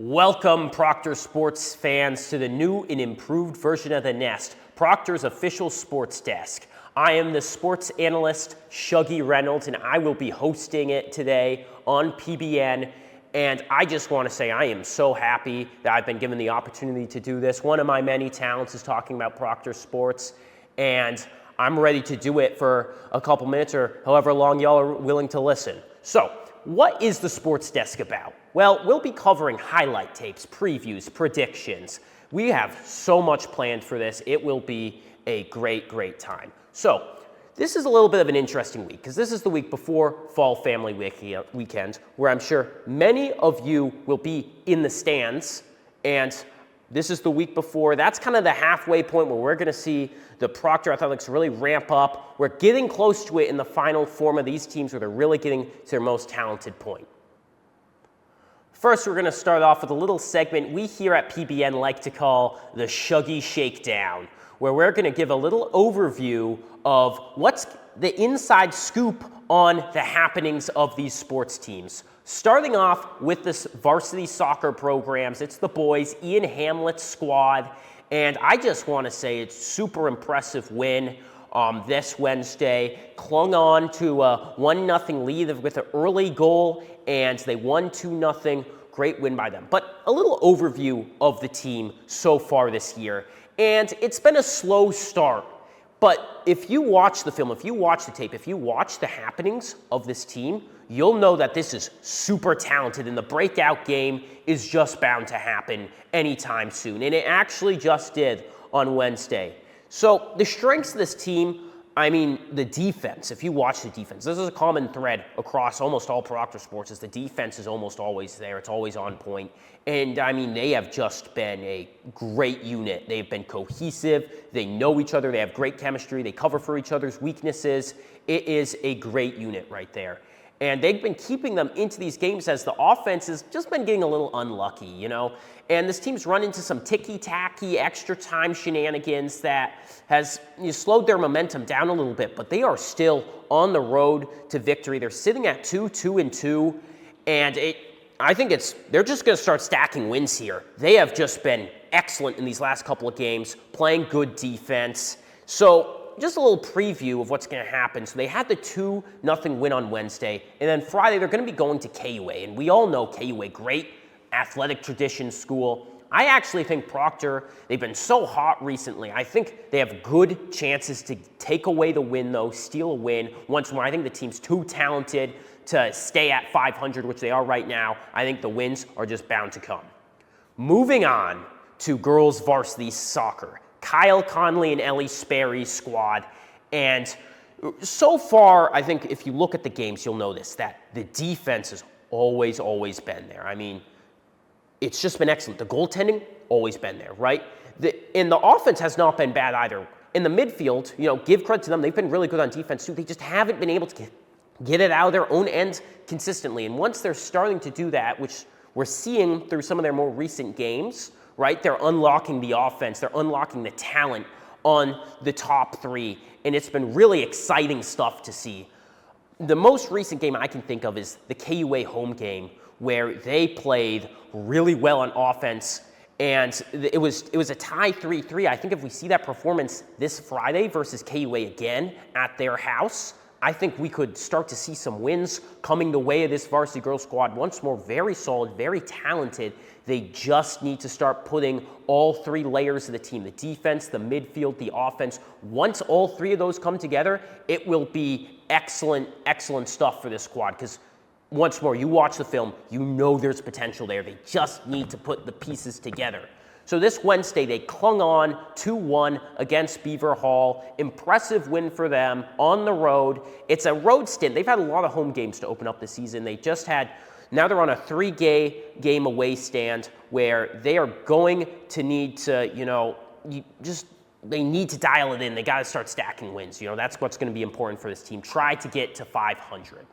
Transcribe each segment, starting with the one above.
Welcome, Proctor sports fans, to the new and improved version of The Nest, Proctor's official sports desk. I am the sports analyst, Shuggy Reynolds, and I will be hosting it today on PBN. And I just want to say I am so happy that I've been given the opportunity to do this. One of my many talents is talking about Proctor sports, and I'm ready to do it for a couple minutes or however long y'all are willing to listen. So, what is the sports desk about? Well, we'll be covering highlight tapes, previews, predictions. We have so much planned for this. It will be a great time. So, this is a little bit of an interesting week because this is the week before Fall Family Weekend, where I'm sure many of you will be in the stands, and this is the week before. That's kind of the halfway point where we're going to see the Proctor Athletics really ramp up. We're getting close to it in the final form of these teams where they're really getting to their most talented point. First, we're going to start off with a little segment we here at PBN like to call the Shuggy Shakedown, where we're going to give a little overview of what's the inside scoop on the happenings of these sports teams. Starting off with this varsity soccer programs, it's the boys, Ian Hamlet's squad, and I just want to say it's super impressive win this Wednesday. Clung on to a 1-0 lead with an early goal, and they won 2-0. Great win by them. But a little overview of the team so far this year, and it's been a slow start. But if you watch the film, if you watch the tape, if you watch the happenings of this team, you'll know that this is super talented, and the breakout game is just bound to happen anytime soon. And it actually just did on Wednesday. So the strengths of this team, I mean, the defense, if you watch the defense, this is a common thread across almost all Proctor sports, is the defense is almost always there. It's always on point. And, I mean, they have just been a great unit. They've been cohesive. They know each other. They have great chemistry. They cover for each other's weaknesses. It is a great unit right there. And they've been keeping them into these games as the offense has just been getting a little unlucky, you know. And this team's run into some ticky-tacky, extra time shenanigans that has slowed their momentum down a little bit. But they are still on the road to victory. They're sitting at 2-2-2, and I think they're just going to start stacking wins here. They have just been excellent in these last couple of games, playing good defense. So just a little preview of what's going to happen. So they had the 2-0 win on Wednesday, and then Friday they're going to be going to KUA. And we all know KUA, great athletic tradition school. I actually think Proctor, they've been so hot recently. I think they have good chances to take away the win, though, steal a win once more. I think the team's too talented to stay at 500, which they are right now. I think the wins are just bound to come. Moving on to girls varsity soccer. Kyle Conley and Ellie Sperry's squad. And so far, I think if you look at the games, you'll notice that the defense has always been there. I mean, it's just been excellent. The goaltending, always been there, right? And the offense has not been bad either. In the midfield, give credit to them. They've been really good on defense, too. They just haven't been able to get it out of their own end consistently. And once they're starting to do that, which we're seeing through some of their more recent games, right? They're unlocking the offense. They're unlocking the talent on the top three. And it's been really exciting stuff to see. The most recent game I can think of is the KUA home game, where they played really well on offense. And it was a tie 3-3. I think if we see that performance this Friday versus KUA again at their house, I think we could start to see some wins coming the way of this varsity girls squad. Once more, very solid, very talented. They just need to start putting all three layers of the team, the defense, the midfield, the offense. Once all three of those come together, it will be excellent stuff for this squad. Because once more, you watch the film, you know there's potential there. They just need to put the pieces together. So this Wednesday, they clung on 2-1 against Beaver Hall. Impressive win for them on the road. It's a road stint. They've had a lot of home games to open up the season. Now they're on a 3-game away stand where they are going to need to, they need to dial it in. They got to start stacking wins. That's what's going to be important for this team. Try to get to 500.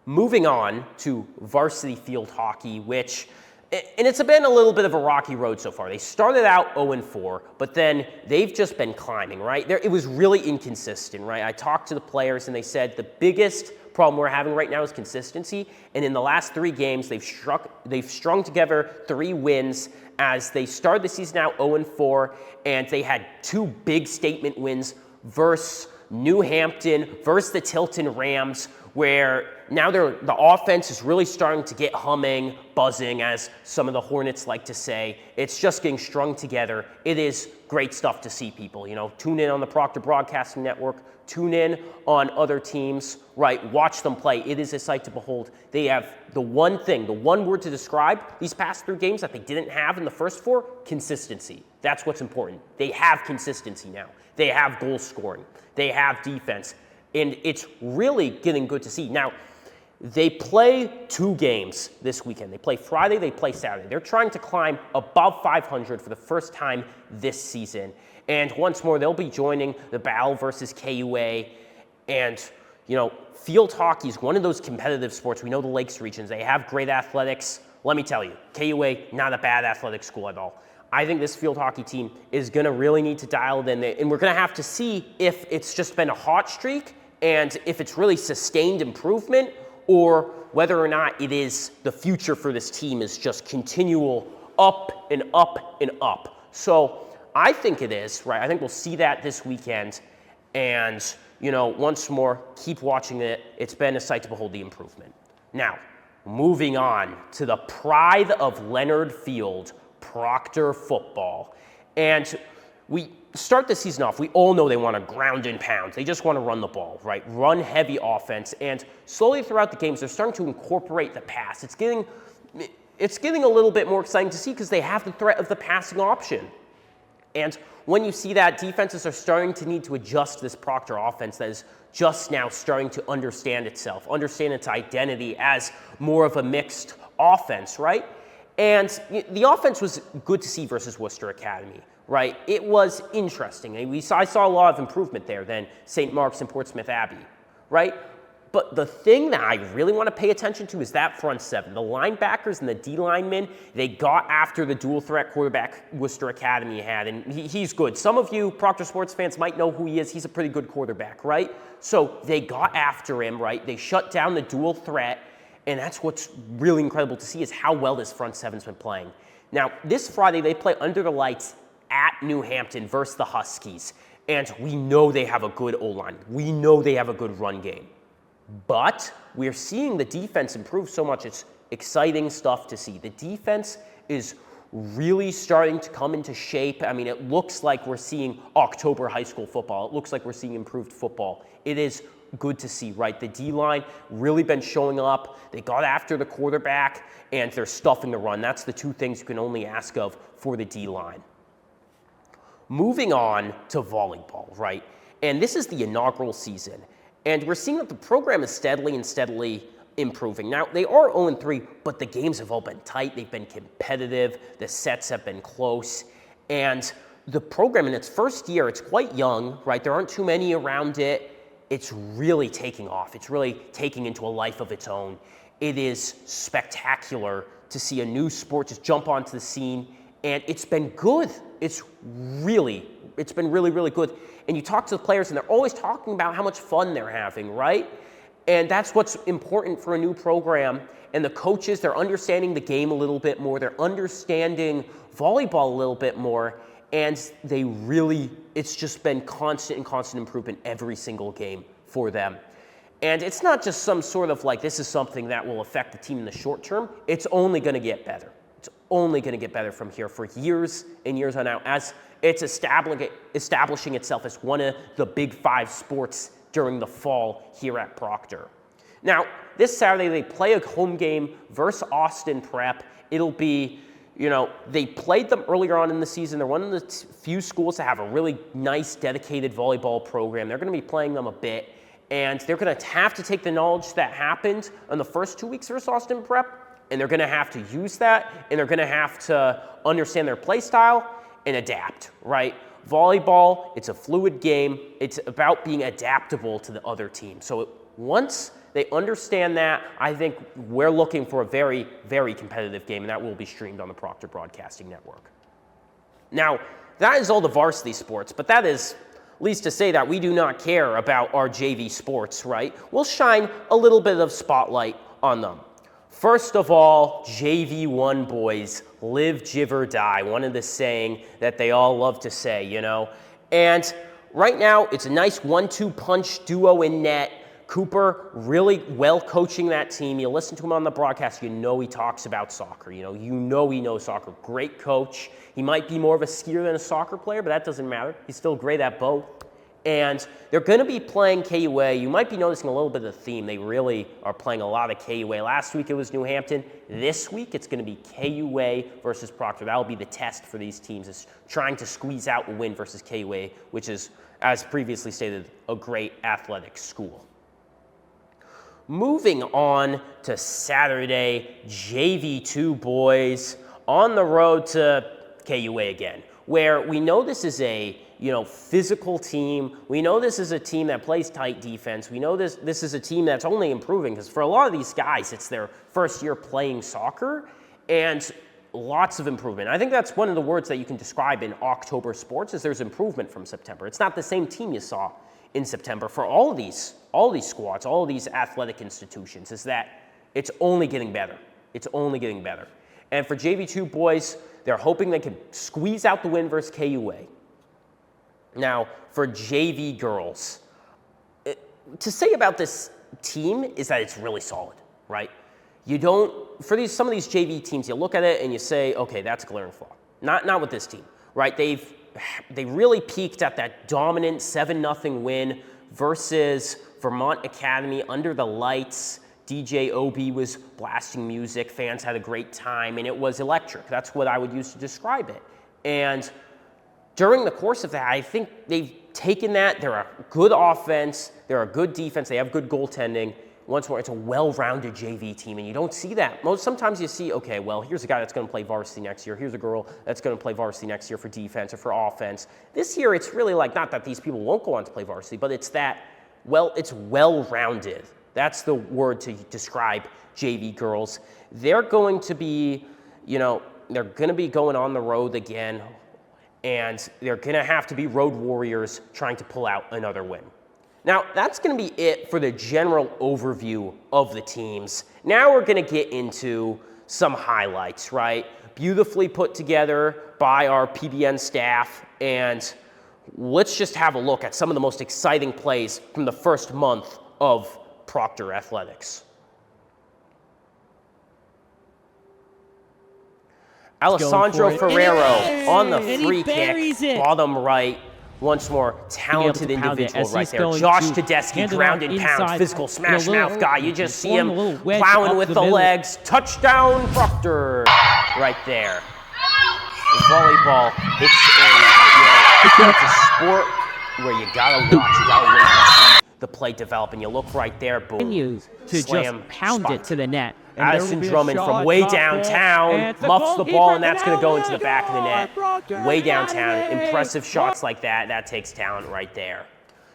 Moving on to varsity field hockey, which And it's been a little bit of a rocky road so far. They started out 0-4, but then they've just been climbing, right? It was really inconsistent, right? I talked to the players, and they said the biggest problem we're having right now is consistency. And in the last 3 games, they've strung together 3 wins as they started the season out 0-4, and they had 2 big statement wins versus New Hampton, versus the Tilton Rams, where now the offense is really starting to get humming, buzzing, as some of the Hornets like to say. It's just getting strung together. It is great stuff to see, people. Tune in on the Proctor Broadcasting Network. Tune in on other teams, right? Watch them play. It is a sight to behold. They have the one word to describe these past 3 games that they didn't have in the first 4, consistency. That's what's important. They have consistency now. They have goal scoring. They have defense. And it's really getting good to see. Now, they play 2 games this weekend. They play Friday, they play Saturday. They're trying to climb above 500 for the first time this season. And once more, they'll be joining the battle versus KUA. And, field hockey is one of those competitive sports. We know the Lakes regions. They have great athletics. Let me tell you, KUA, not a bad athletic school at all. I think this field hockey team is going to really need to dial it in. And we're going to have to see if it's just been a hot streak and if it's really sustained improvement, or whether or not it is the future for this team is just continual up and up and up. So I think it is, right? I think we'll see that this weekend. And, once more, keep watching it. It's been a sight to behold the improvement. Now, moving on to the pride of Leonard Field, Proctor football. And we start the season off, we all know they want to ground and pound. They just want to run the ball, right? Run heavy offense. And slowly throughout the games, they're starting to incorporate the pass. It's getting a little bit more exciting to see because they have the threat of the passing option. And when you see that, defenses are starting to need to adjust this Proctor offense that is just now starting to understand itself, understand its identity as more of a mixed offense, right? And the offense was good to see versus Worcester Academy, right? It was interesting. I saw a lot of improvement there than St. Mark's and Portsmouth Abbey, right? But the thing that I really want to pay attention to is that front 7. The linebackers and the D linemen, they got after the dual threat quarterback Worcester Academy had, and he's good. Some of you Proctor sports fans might know who he is. He's a pretty good quarterback, right? So they got after him, right? They shut down the dual threat, and that's what's really incredible to see is how well this front 7's been playing. Now, this Friday, they play under the lights at New Hampton versus the Huskies, and we know they have a good O-line. We know they have a good run game. But we're seeing the defense improve so much. It's exciting stuff to see. The defense is really starting to come into shape. I mean, it looks like we're seeing October high school football. It looks like we're seeing improved football. It is good to see, right? The D-line really been showing up. They got after the quarterback, and they're stuffing the run. That's the 2 things you can only ask of for the D-line. Moving on to volleyball, right? And this is the inaugural season. And we're seeing that the program is steadily improving. Now, they are 0-3, but the games have all been tight. They've been competitive. The sets have been close. And the program in its first year, it's quite young, right? There aren't too many around it. It's really taking off. It's really taking into a life of its own. It is spectacular to see a new sport just jump onto the scene. And it's been good. It's been really, really good. And you talk to the players, and they're always talking about how much fun they're having, right? And that's what's important for a new program. And the coaches, they're understanding the game a little bit more. They're understanding volleyball a little bit more. And it's just been constant improvement every single game for them. And it's not just some sort of this is something that will affect the team in the short term. It's only going to get better. It's only going to get better from here for years and years on out as it's establishing itself as one of the big 5 sports during the fall here at Proctor. Now, this Saturday, they play a home game versus Austin Prep. It'll be, they played them earlier on in the season. They're one of the few schools to have a really nice, dedicated volleyball program. They're going to be playing them a bit, and they're going to have to take the knowledge that happened in the first 2 weeks versus Austin Prep, and they're going to have to use that, and they're going to have to understand their play style and adapt, right? Volleyball, it's a fluid game. It's about being adaptable to the other team. So once They understand that. I think we're looking for a very, very competitive game, and that will be streamed on the Proctor Broadcasting Network. Now, that is all the varsity sports, but that is at least to say that we do not care about our JV sports, right? We'll shine a little bit of spotlight on them. First of all, JV1 boys, live, give, or die. One of the saying that they all love to say, you know. And right now, it's a nice 1-2 punch duo in net. Cooper really well coaching that team. You listen to him on the broadcast, you know he talks about soccer. You know he knows soccer. Great coach. He might be more of a skier than a soccer player, but that doesn't matter. He's still great at both. And they're going to be playing KUA. You might be noticing a little bit of the theme. They really are playing a lot of KUA. Last week it was New Hampton. This week it's going to be KUA versus Proctor. That will be the test for these teams, is trying to squeeze out a win versus KUA, which is, as previously stated, a great athletic school. Moving on to Saturday, JV2 boys on the road to KUA again, where we know this is a physical team. We know this is a team that plays tight defense. We know this is a team that's only improving, because for a lot of these guys, it's their first year playing soccer, and lots of improvement. I think that's one of the words that you can describe in October sports, is there's improvement from September. It's not the same team you saw in September for all these squads, all of these athletic institutions, is that it's only getting better. It's only getting better. And for JV2 boys, they're hoping they can squeeze out the win versus KUA. Now, for JV girls, to say about this team is that it's really solid, right? Some of these JV teams, you look at it and you say, okay, that's a glaring flaw. Not with this team, right? They really peaked at that dominant 7-0 win versus Vermont Academy under the lights. DJ Obi was blasting music, fans had a great time, and it was electric. That's what I would use to describe it. And during the course of that, I think they've taken that. They're a good offense. They're a good defense. They have good goaltending. Once more, it's a well-rounded JV team, and you don't see that. Sometimes you see, okay, well, here's a guy that's going to play varsity next year. Here's a girl that's going to play varsity next year for defense or for offense. This year, it's really like, not that these people won't go on to play varsity, but it's that, well, it's well-rounded. That's the word to describe JV girls. They're going to be, they're going to be going on the road again, and they're going to have to be road warriors trying to pull out another win. Now, that's going to be it for the general overview of the teams. Now we're going to get into some highlights, right? Beautifully put together by our PBN staff, and let's just have a look at some of the most exciting plays from the first month of Proctor Athletics. Alessandro Ferrero on the free kick, bottom right. Once more, talented individual right there. Josh Tedeschi, ground and pound, physical smash mouth guy. You just see him plowing with the legs. Touchdown, Proctor, right there. Volleyball, it's a sport where you gotta watch, you gotta wait to see the play develop, and you look right there, boom, to slam, just pound spot. It to the net. Addison Drummond from way downtown muffs the ball, and that's going to go into the back of the net. Way downtown. Impressive shots like that. That takes talent right there.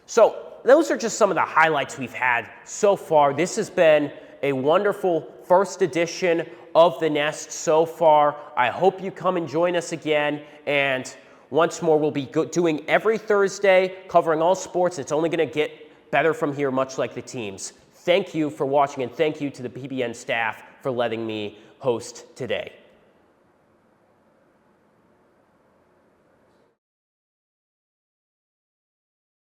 So those are just some of the highlights we've had so far. This has been a wonderful first edition of The Nest so far. I hope you come and join us again. And once more, we'll be doing every Thursday, covering all sports. It's only going to get better from here, much like the teams. Thank you for watching, and thank you to the PBN staff for letting me host today.